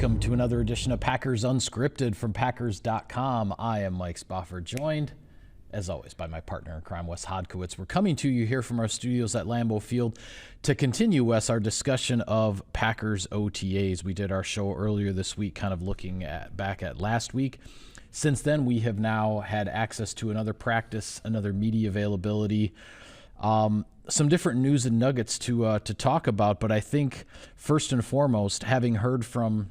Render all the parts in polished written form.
Welcome to another edition of Packers Unscripted from Packers.com. I am Mike Spofford, joined, as always, by my partner in crime, Wes Hodkiewicz. We're coming to you here from our studios at Lambeau Field to continue, Wes, our discussion of Packers OTAs. We did our show earlier this week, kind of looking back at last week. Since then, we have now had access to another practice, another media availability, some different news and nuggets to talk about. But I think first and foremost, having heard from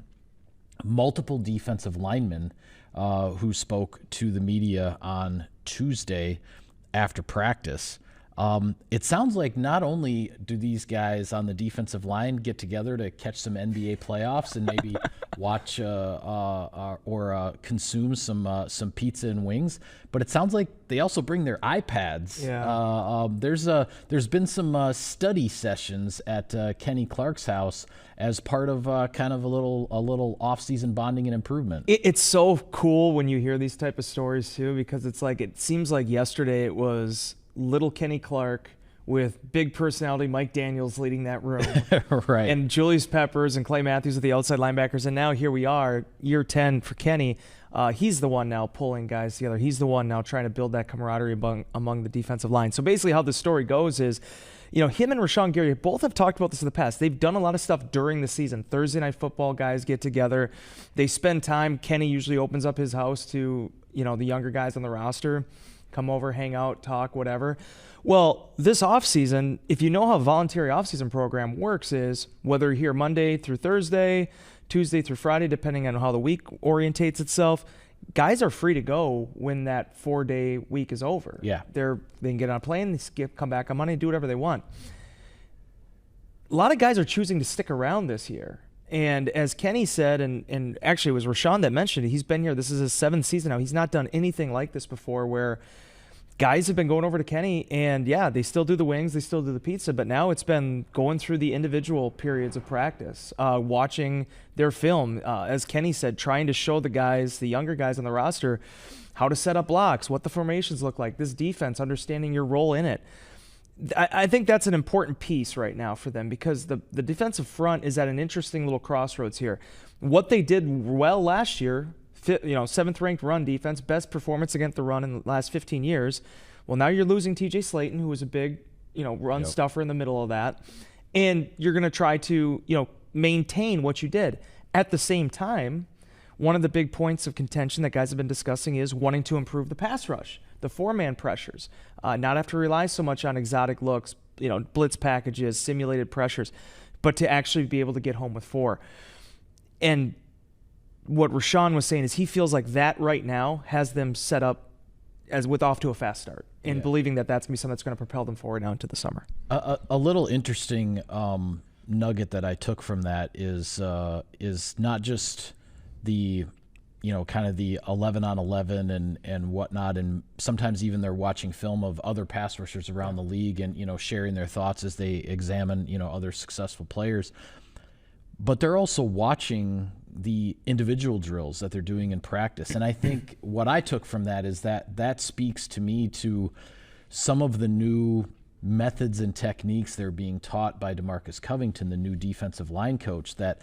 multiple defensive linemen who spoke to the media on Tuesday after practice, it sounds like not only do these guys on the defensive line get together to catch some NBA playoffs and maybe watch or consume some pizza and wings, but it sounds like they also bring their iPads. Yeah. There's been some study sessions at Kenny Clark's house as part of kind of a little off-season bonding and improvement. It's so cool when you hear these type of stories too, because it's like it seems like yesterday it was little Kenny Clark with big personality Mike Daniels leading that room. Right. And Julius Peppers and Clay Matthews with the outside linebackers. And now here we are, year 10 for Kenny. He's the one now pulling guys together. He's the one now trying to build that camaraderie among the defensive line. So basically how the story goes is, you know, him and Rashawn Gary both have talked about this in the past. They've done a lot of stuff during the season. Thursday Night Football guys get together. They spend time. Kenny usually opens up his house to, you know, the younger guys on the roster. Come over, hang out, talk, whatever. Well, this offseason, if you know how a voluntary offseason program works, is whether you're here Monday through Thursday, Tuesday through Friday, depending on how the week orientates itself, guys are free to go when that 4-day week is over. Yeah. They can get on a plane, come back on Monday, do whatever they want. A lot of guys are choosing to stick around this year. And as Kenny said, and actually it was Rashawn that mentioned it, he's been here. This is his 7th season now. He's not done anything like this before where guys have been going over to Kenny and, yeah, they still do the wings, they still do the pizza, but now it's been going through the individual periods of practice, watching their film, as Kenny said, trying to show the guys, the younger guys on the roster, how to set up blocks, what the formations look like, this defense, understanding your role in it. I think that's an important piece right now for them because the defensive front is at an interesting little crossroads here. What they did well last year, 7th ranked run defense, best performance against the run in the last 15 years. Well, now you're losing TJ Slayton, who was a big, run stuffer in the middle of that. And you're going to try to, maintain what you did. At the same time, one of the big points of contention that guys have been discussing is wanting to improve the pass rush, the 4-man pressures, not have to rely so much on exotic looks, blitz packages, simulated pressures, but to actually be able to get home with 4. And what Rashawn was saying is he feels like that right now has them set up with off to a fast start and believing that that's going to be something that's going to propel them forward now into the summer. A little interesting nugget that I took from that is not just the kind of the 11 on 11 and whatnot, and sometimes even they're watching film of other pass rushers around the league and sharing their thoughts as they examine other successful players. But they're also watching the individual drills that they're doing in practice. And I think what I took from that is that speaks to me to some of the new methods and techniques that are being taught by DeMarcus Covington, the new defensive line coach, that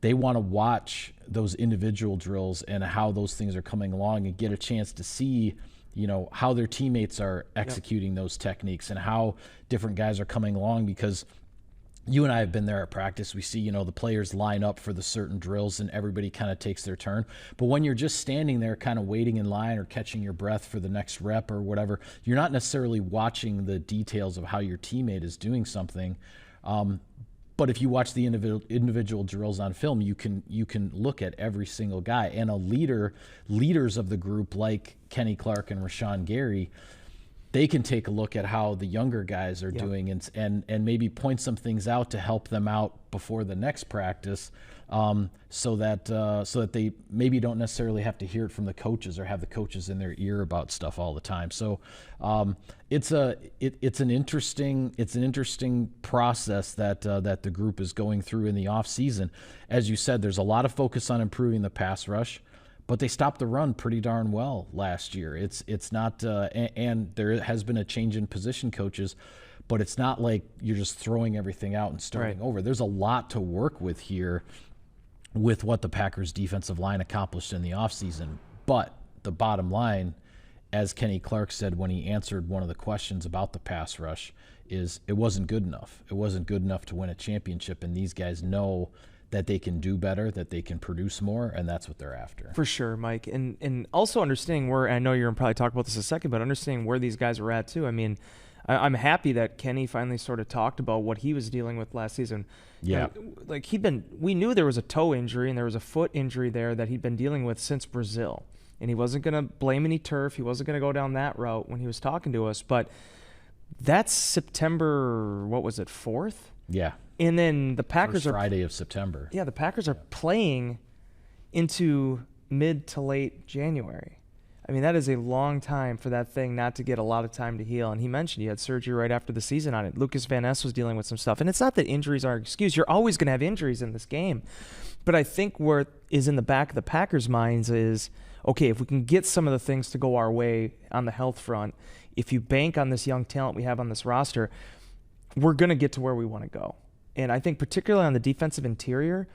they want to watch those individual drills and how those things are coming along and get a chance to see how their teammates are executing those techniques and how different guys are coming along, because you and I have been there at practice. We see, the players line up for the certain drills and everybody kind of takes their turn. But when you're just standing there kind of waiting in line or catching your breath for the next rep or whatever, you're not necessarily watching the details of how your teammate is doing something. But if you watch the individual drills on film, you can look at every single guy. And leaders of the group like Kenny Clark and Rashawn Gary, they can take a look at how the younger guys are doing and maybe point some things out to help them out before the next practice, so that they maybe don't necessarily have to hear it from the coaches or have the coaches in their ear about stuff all the time. So it's an interesting process that the group is going through in the off season. As you said, there's a lot of focus on improving the pass rush. But they stopped the run pretty darn well last year. It's not, and there has been a change in position coaches, but it's not like you're just throwing everything out and starting over. There's a lot to work with here with what the Packers defensive line accomplished in the offseason. But the bottom line, as Kenny Clark said when he answered one of the questions about the pass rush, is it wasn't good enough. It wasn't good enough to win a championship, and these guys know that they can do better, that they can produce more, and that's what they're after. For sure, Mike. And also understanding where, I know you're going to probably talk about this in a second, but understanding where these guys are at too. I mean, I'm happy that Kenny finally sort of talked about what he was dealing with last season. Yeah. Like we knew there was a toe injury and there was a foot injury there that he'd been dealing with since Brazil. And he wasn't going to blame any turf. He wasn't going to go down that route when he was talking to us. But that's September, 4th? Yeah. And then the Packers First Friday of September. Yeah, the Packers are playing into mid to late January. I mean, that is a long time for that thing not to get a lot of time to heal. And he mentioned he had surgery right after the season on it. Lucas Vaness was dealing with some stuff. And it's not that injuries are an excuse. You're always going to have injuries in this game. But I think where is in the back of the Packers' minds is, okay, if we can get some of the things to go our way on the health front, if you bank on this young talent we have on this roster, we're going to get to where we want to go. And I think particularly on the defensive interior,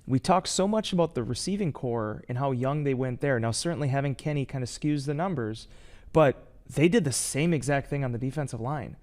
we talk so much about the receiving core and how young they went there. Now, certainly having Kenny kind of skews the numbers, but they did the same exact thing on the defensive line.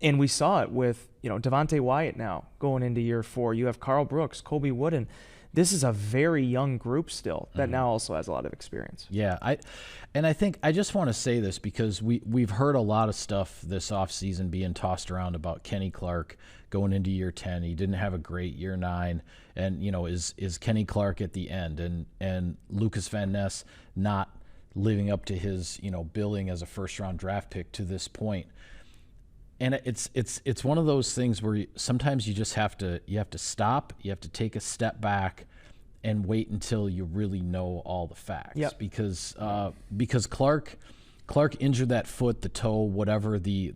And we saw it with, Devontae Wyatt now going into year 4. You have Carl Brooks, Colby Wooden. This is a very young group still that now also has a lot of experience. Yeah, I think I just want to say this because we've heard a lot of stuff this offseason being tossed around about Kenny Clark going into year 10. He didn't have a great year 9, and is Kenny Clark at the end, and Lucas Van Ness not living up to his billing as a first-round draft pick to this point. And it's one of those things where sometimes you just have to stop, you have to take a step back and wait until you really know all the facts. Yep. Because Clark injured that foot, the toe, whatever the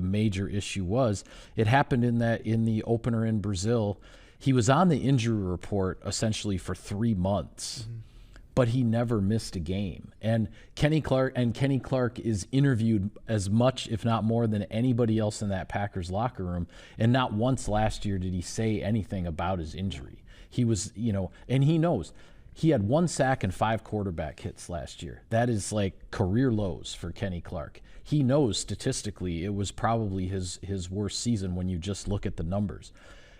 major issue was. It happened in the opener in Brazil. He was on the injury report essentially for 3 months. Mm-hmm. But he never missed a game. And Kenny Clark is interviewed as much, if not more, than anybody else in that Packers locker room. And not once last year did he say anything about his injury. He was, and he knows. He had 1 sack and 5 quarterback hits last year. That is like career lows for Kenny Clark. He knows statistically it was probably his worst season when you just look at the numbers.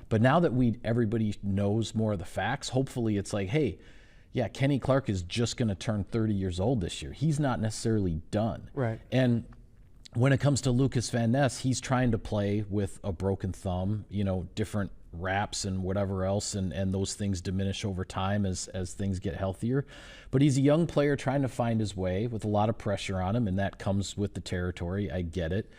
But now that everybody knows more of the facts, hopefully it's like, hey, yeah, Kenny Clark is just going to turn 30 years old this year. He's not necessarily done. Right. And when it comes to Lucas Van Ness, he's trying to play with a broken thumb, different wraps and whatever else, and those things diminish over time as things get healthier. But he's a young player trying to find his way with a lot of pressure on him, and that comes with the territory. I get it.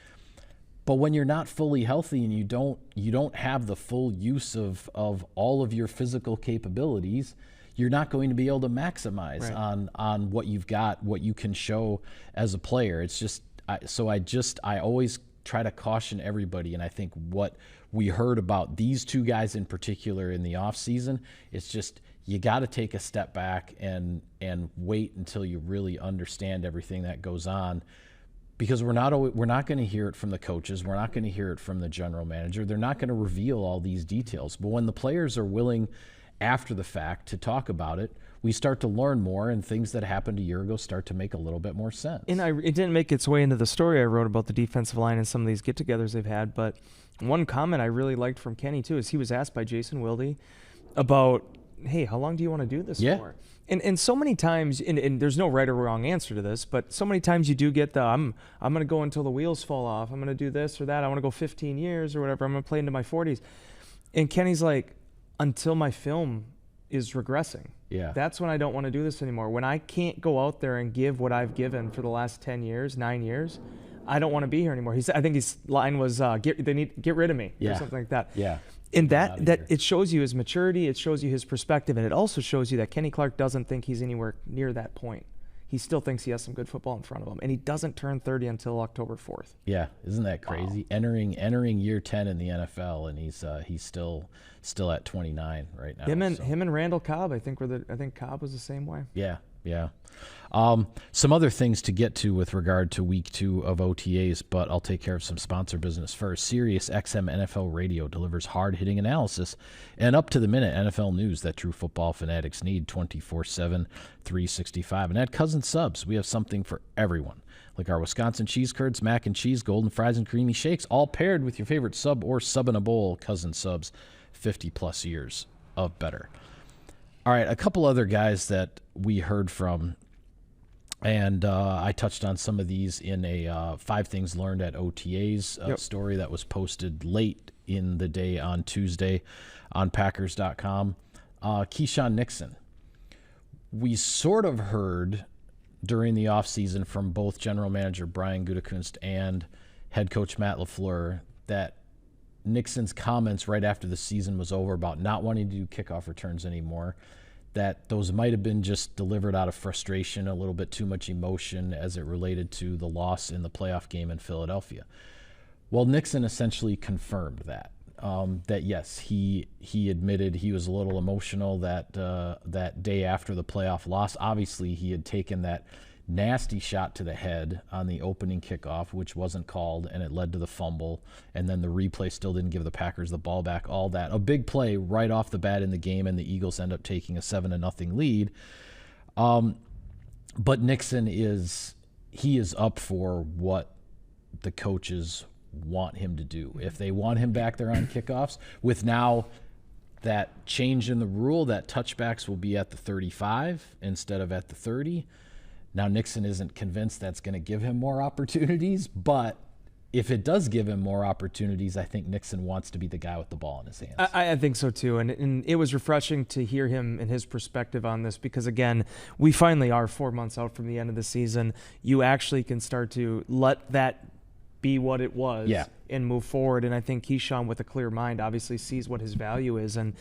But when you're not fully healthy and you don't have the full use of all of your physical capabilities, you're not going to be able to maximize right. on what you've got, what you can show as a player. It's just I always try to caution everybody, and I think what we heard about these two guys in particular in the offseason, it's just you got to take a step back and wait until you really understand everything that goes on, because we're not going to hear it from the coaches, we're not going to hear it from the general manager. They're not going to reveal all these details. But when the players are willing after the fact to talk about it, we start to learn more, and things that happened a year ago start to make a little bit more sense. And it didn't make its way into the story I wrote about the defensive line and some of these get-togethers they've had, but one comment I really liked from Kenny, too, is he was asked by Jason Wilde about, hey, how long do you want to do this for? And so many times, and there's no right or wrong answer to this, but so many times you do get I'm going to go until the wheels fall off. I'm going to do this or that. I want to go 15 years or whatever. I'm going to play into my 40s. And Kenny's like, until my film is regressing. Yeah. That's when I don't want to do this anymore. When I can't go out there and give what I've given for the last 10 years, 9 years, I don't want to be here anymore. I think his line was, get rid of me, or something like that. Yeah. And that it shows you his maturity, it shows you his perspective, and it also shows you that Kenny Clark doesn't think he's anywhere near that point. He still thinks he has some good football in front of him, and he doesn't turn 30 until October 4th. Yeah, isn't that crazy? Wow. Entering year 10 in the NFL, and he's still at 29 right now. Him and Randall Cobb, I think Cobb was the same way. Yeah, Yeah. Some other things to get to with regard to week 2 of OTAs, but I'll take care of some sponsor business first. Sirius XM NFL Radio delivers hard-hitting analysis and up-to-the-minute NFL news that true football fanatics need 24/7, 365. And at Cousin Subs, we have something for everyone, like our Wisconsin cheese curds, mac and cheese, golden fries, and creamy shakes, all paired with your favorite sub or sub in a bowl. Cousin Subs, 50-plus years of better. All right, a couple other guys that we heard from, and I touched on some of these in a 5 Things Learned at OTAs story that was posted late in the day on Tuesday on Packers.com. Keshan Nixon. We sort of heard during the offseason from both general manager Brian Gutekunst and head coach Matt LaFleur that Nixon's comments right after the season was over about not wanting to do kickoff returns anymore, that those might have been just delivered out of frustration, a little bit too much emotion as it related to the loss in the playoff game in Philadelphia. Well, Nixon essentially confirmed that. That yes, he admitted he was a little emotional that day after the playoff loss. Obviously, he had taken that nasty shot to the head on the opening kickoff, which wasn't called, and it led to the fumble. And then the replay still didn't give the Packers the ball back. All that, a big play right off the bat in the game, and the Eagles end up taking a 7-0 lead. But Nixon is up for what the coaches want him to do. If they want him back there on kickoffs, with now that change in the rule that touchbacks will be at the 35 instead of at the 30. Now, Nixon isn't convinced that's going to give him more opportunities, but if it does give him more opportunities, I think Nixon wants to be the guy with the ball in his hands. I think so too, and it was refreshing to hear him and his perspective on this because, again, we finally are 4 months out from the end of the season. You actually can start to let that be what it was and move forward. And I think Keshan, with a clear mind, obviously sees what his value is. And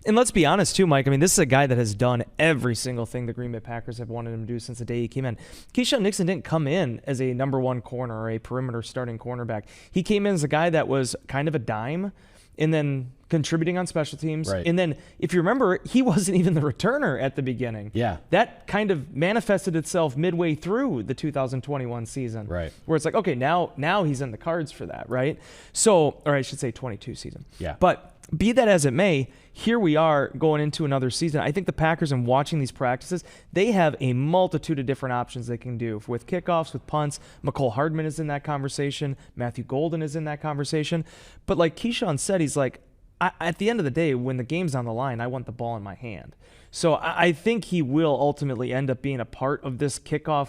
let's be honest too, Mike. I mean, this is a guy that has done every single thing the Green Bay Packers have wanted him to do since the day he came in. Keshan Nixon didn't come in as a number 1 corner or a perimeter starting cornerback. He came in as a guy that was kind of a dime and then contributing on special teams. Right. And then, if you remember, he wasn't even the returner at the beginning. Yeah. That kind of manifested itself midway through the 2021 season. Right. Where it's like, okay, now he's in the cards for that, right? So, or I should say 22 season. Yeah. But be that as it may, here we are going into another season. I think the Packers, in watching these practices, they have a multitude of different options they can do with kickoffs, with punts. McCole Hardman is in that conversation. Matthew Golden is in that conversation. But like Keshan said, he's like, at the end of the day, when the game's on the line, I want the ball in my hand. So I think he will ultimately end up being a part of this kickoff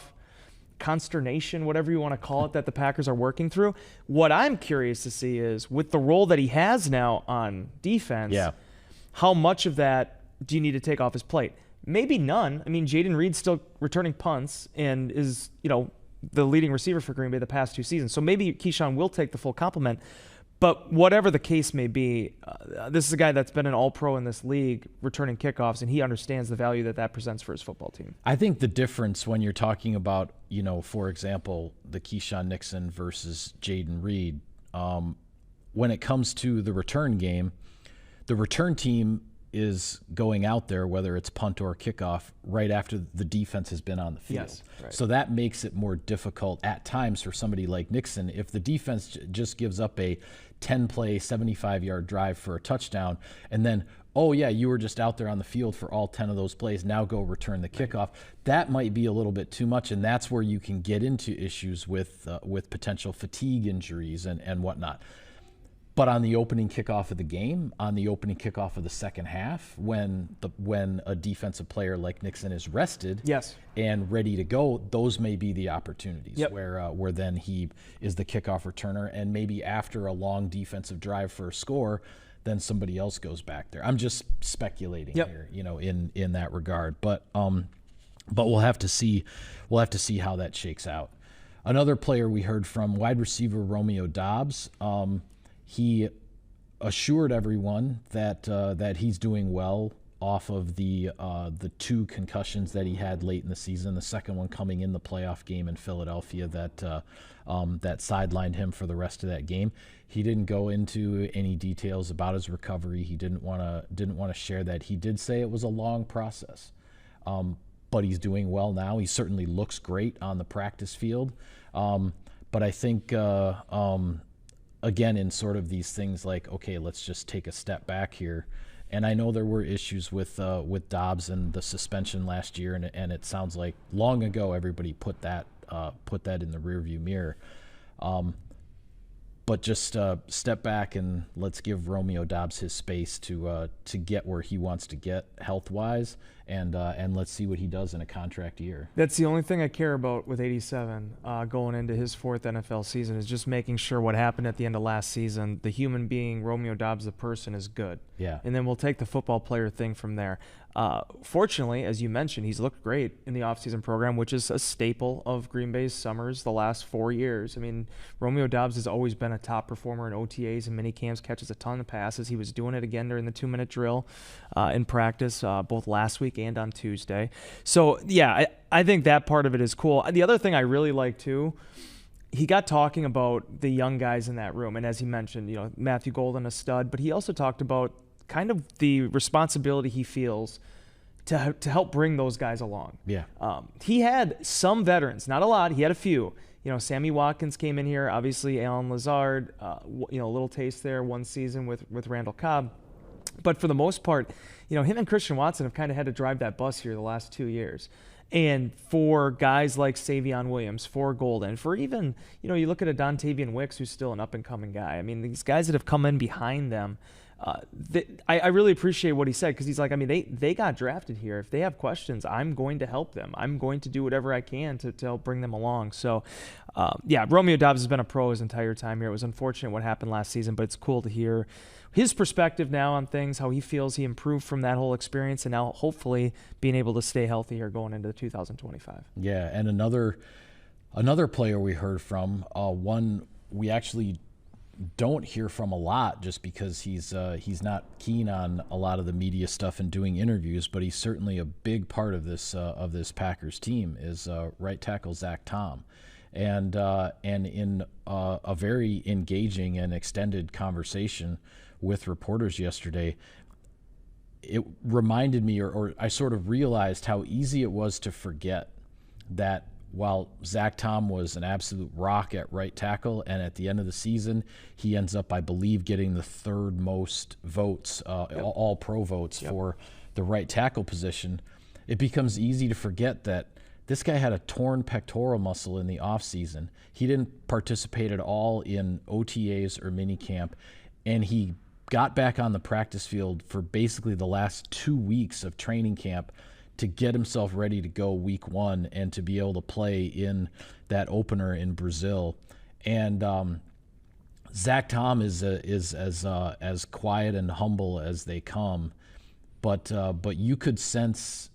consternation, whatever you want to call it, that the Packers are working through. What I'm curious to see is, with the role that he has now on defense, how much of that do you need to take off his plate? Maybe none. I mean, Jaden Reed's still returning punts and is, the leading receiver for Green Bay the past 2 seasons. So maybe Keshan will take the full complement. But whatever the case may be, this is a guy that's been an all-pro in this league, returning kickoffs, and he understands the value that presents for his football team. I think the difference when you're talking about, for example, the Keshan Nixon versus Jaden Reed, when it comes to the return game, the return team is going out there, whether it's punt or kickoff, right after the defense has been on the field. Yes, right. So that makes it more difficult at times for somebody like Nixon. If the defense just gives up a 10-play, 75-yard drive for a touchdown, and then, oh, yeah, you were just out there on the field for all 10 of those plays, now go return the kickoff, that might be a little bit too much, and that's where you can get into issues with potential fatigue injuries and whatnot. But on the opening kickoff of the game, on the opening kickoff of the second half, when a defensive player like Nixon is rested and ready to go, those may be the opportunities where then he is the kickoff returner, and maybe after a long defensive drive for a score, then somebody else goes back there. I'm just speculating here, in that regard. But we'll have to see. We'll have to see how that shakes out. Another player we heard from, wide receiver Romeo Doubs. He assured everyone that he's doing well off of the 2 concussions that he had late in the season. The second one coming in the playoff game in Philadelphia that sidelined him for the rest of that game. He didn't go into any details about his recovery. He didn't want to share that. He did say it was a long process, but he's doing well now. He certainly looks great on the practice field. But I think, again, in sort of these things like, okay, let's just take a step back here. And I know there were issues with Dobbs and the suspension last year, and it sounds like long ago everybody put that in the rearview mirror. But just step back and let's give Romeo Doubs his space to get where he wants to get health-wise, and let's see what he does in a contract year. That's the only thing I care about with 87 going into his 4th NFL season, is just making sure what happened at the end of last season, the human being, Romeo Doubs, the person, is good. Yeah. And then we'll take the football player thing from there. Fortunately, as you mentioned, he's looked great in the offseason program, which is a staple of Green Bay's summers the last 4 years. I mean, Romeo Doubs has always been a top performer in OTAs and minicamps, catches a ton of passes. He was doing it again during the 2-minute drill in practice, both last week and on Tuesday. So, yeah, I think that part of it is cool. The other thing I really like, too, he got talking about the young guys in that room. And as he mentioned, Matthew Golden, a stud, but he also talked about kind of the responsibility he feels to help bring those guys along. Yeah. He had some veterans, not a lot. He had a few. Sammy Watkins came in here. Obviously, Alan Lazard. A little taste there one season with Randall Cobb. But for the most part, him and Christian Watson have kind of had to drive that bus here the last 2 years. And for guys like Savion Williams, for Golden, for even, you look at a Dontavian Wicks, who's still an up-and-coming guy. I mean, these guys that have come in behind them, I really appreciate what he said, because he's like, I mean, they got drafted here. If they have questions, I'm going to help them. I'm going to do whatever I can to help bring them along. So, Romeo Doubs has been a pro his entire time here. It was unfortunate what happened last season, but it's cool to hear his perspective now on things, how he feels he improved from that whole experience, and now hopefully being able to stay healthy here going into 2025. Yeah, and another player we heard from, one we actually don't hear from a lot, just because he's not keen on a lot of the media stuff and doing interviews, but he's certainly a big part of this Packers team, is right tackle Zack Tom. And in a very engaging and extended conversation with reporters yesterday, it reminded me, or I sort of realized how easy it was to forget that while Zack Tom was an absolute rock at right tackle, and at the end of the season, he ends up, I believe, getting the 3rd most votes, all pro votes for the right tackle position, it becomes easy to forget that this guy had a torn pectoral muscle in the offseason. He didn't participate at all in OTAs or minicamp, and he got back on the practice field for basically the last 2 weeks of training camp to get himself ready to go week 1 and to be able to play in that opener in Brazil. And Zack Tom is as quiet and humble as they come, but you could sense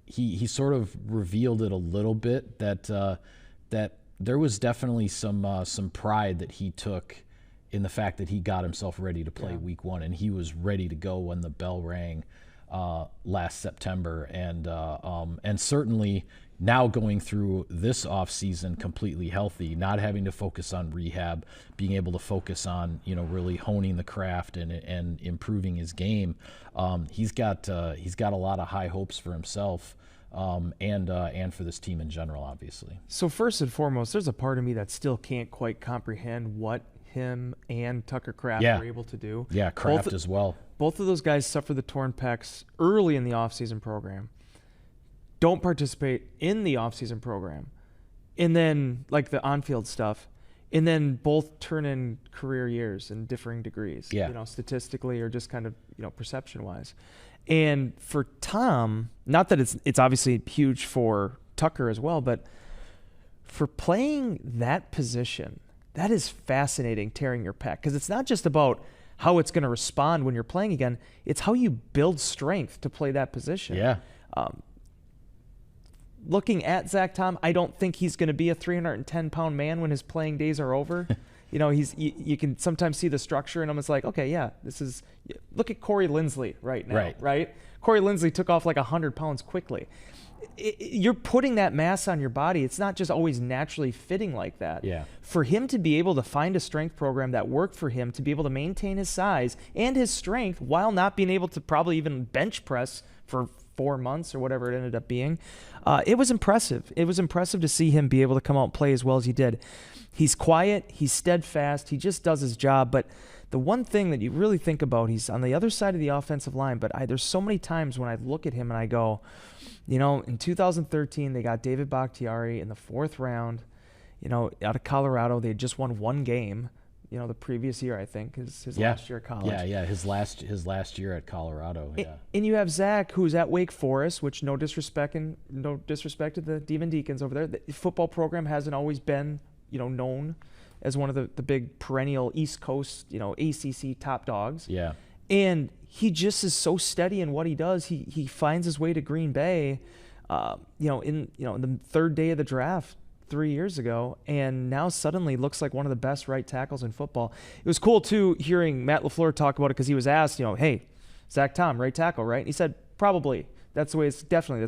he sort of revealed it a little bit that there was definitely some pride that he took in the fact that he got himself ready to play week 1, and he was ready to go when the bell rang last September, and certainly now going through this offseason completely healthy, not having to focus on rehab, being able to focus on really honing the craft and improving his game. He's got a lot of high hopes for himself, and for this team in general, obviously. So first and foremost, there's a part of me that still can't quite comprehend what him and Tucker Kraft were able to do. Yeah, Kraft as well. Both of those guys suffered the torn pecs early in the offseason program, don't participate in the offseason program, and then like the on-field stuff, and then both turn in career years in differing degrees, statistically or just kind of, perception-wise. And for Tom, not that it's obviously huge for Tucker as well, but for playing that position, that is fascinating, tearing your pec, because it's not just about how it's going to respond when you're playing again. It's how you build strength to play that position. Yeah. Looking at Zack Tom, I don't think he's going to be a 310-pound man when his playing days are over. You can sometimes see the structure, and I'm just like, okay, yeah, this is. Look at Corey Linsley right now, right? Corey Linsley took off like 100 pounds quickly. You're putting that mass on your body. It's not just always naturally fitting like that. Yeah. For him to be able to find a strength program that worked for him, to be able to maintain his size and his strength while not being able to probably even bench press for 4 months or whatever it ended up being. It was impressive. It was impressive to see him be able to come out and play as well as he did. He's quiet. He's steadfast. He just does his job. But the one thing that you really think about, he's on the other side of the offensive line, but there's so many times when I look at him and I go, in 2013, they got David Bakhtiari in the 4th round, out of Colorado. They had just won 1 game, the previous year, I think, his last year at college. Yeah, his last year at Colorado. Yeah. And you have Zach, who's at Wake Forest, which no disrespect to the Demon Deacons over there. The football program hasn't always been, known as one of the big perennial East Coast, ACC top dogs. Yeah. And he just is so steady in what he does. He finds his way to Green Bay, in the 3rd day of the draft 3 years ago, and now suddenly looks like one of the best right tackles in football. It was cool too hearing Matt LaFleur talk about it, because he was asked, hey, Zack Tom, right tackle, right? And he said, probably. That's the way that's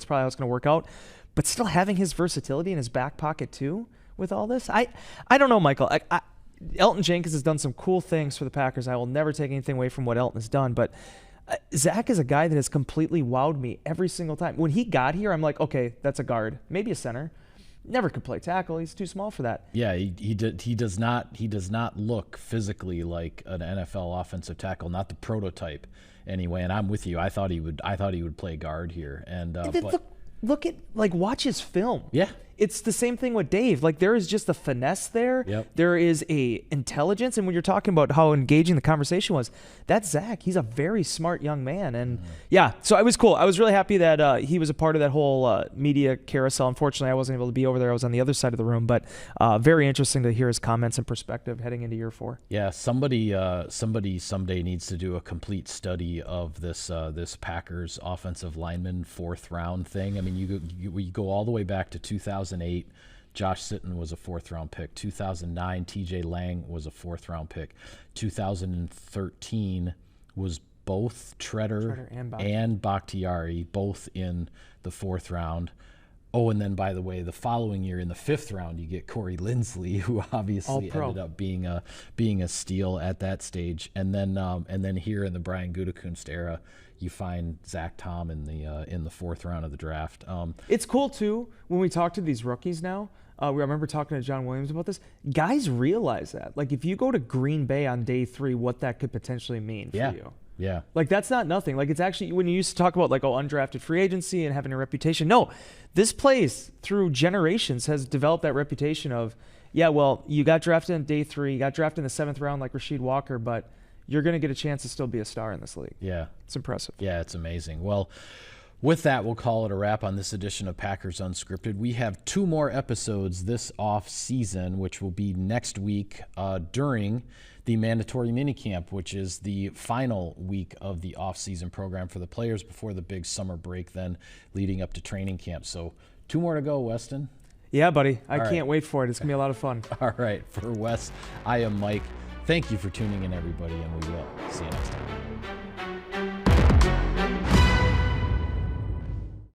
probably how it's going to work out. But still having his versatility in his back pocket too with all this, I don't know, Michael. Elton Jenkins has done some cool things for the Packers. I will never take anything away from what Elton has done, but Zach is a guy that has completely wowed me every single time. When he got here, I'm like, okay, that's a guard, maybe a center. Never could play tackle. He's too small for that. Yeah, he does not look physically like an NFL offensive tackle, not the prototype anyway. And I'm with you. I thought he would play guard here. And watch his film. Yeah. It's the same thing with Dave. There is just a finesse there. Yep. There is a intelligence. And when you're talking about how engaging the conversation was, that's Zach. He's a very smart young man. And so it was cool. I was really happy that he was a part of that whole media carousel. Unfortunately, I wasn't able to be over there. I was on the other side of the room. But very interesting to hear his comments and perspective heading into year 4. Yeah, somebody someday needs to do a complete study of this Packers offensive lineman 4th round thing. I mean, we go all the way back to 2008. Josh Sitton was a 4th round pick. 2009, TJ Lang was a 4th round pick. 2013 was both Treader and Bakhtiari, both in the 4th round. Oh, and then, by the way, the following year in the 5th round, you get Corey Linsley, who obviously ended up being a steal at that stage. And then here in the Brian Gutekunst era, you find Zack Tom in the 4th round of the draft. It's cool too when we talk to these rookies now. I remember talking to John Williams about this. Guys realize that, if you go to Green Bay on day 3, what that could potentially mean for you. Yeah. That's not nothing. It's actually, when you used to talk about undrafted free agency and having a reputation. No, this place through generations has developed that reputation of, you got drafted on day 3, you got drafted in the 7th round like Rasheed Walker, but you're going to get a chance to still be a star in this league. Yeah. It's impressive. Yeah, it's amazing. Well, with that, we'll call it a wrap on this edition of Packers Unscripted. We have 2 more episodes this off season, which will be next week during the mandatory minicamp, which is the final week of the off-season program for the players before the big summer break, then leading up to training camp. So 2 more to go, Weston. Yeah, buddy. I can't wait for it. It's going to be a lot of fun. All right. For Wes, I am Mike. Thank you for tuning in, everybody, and we will see you next time.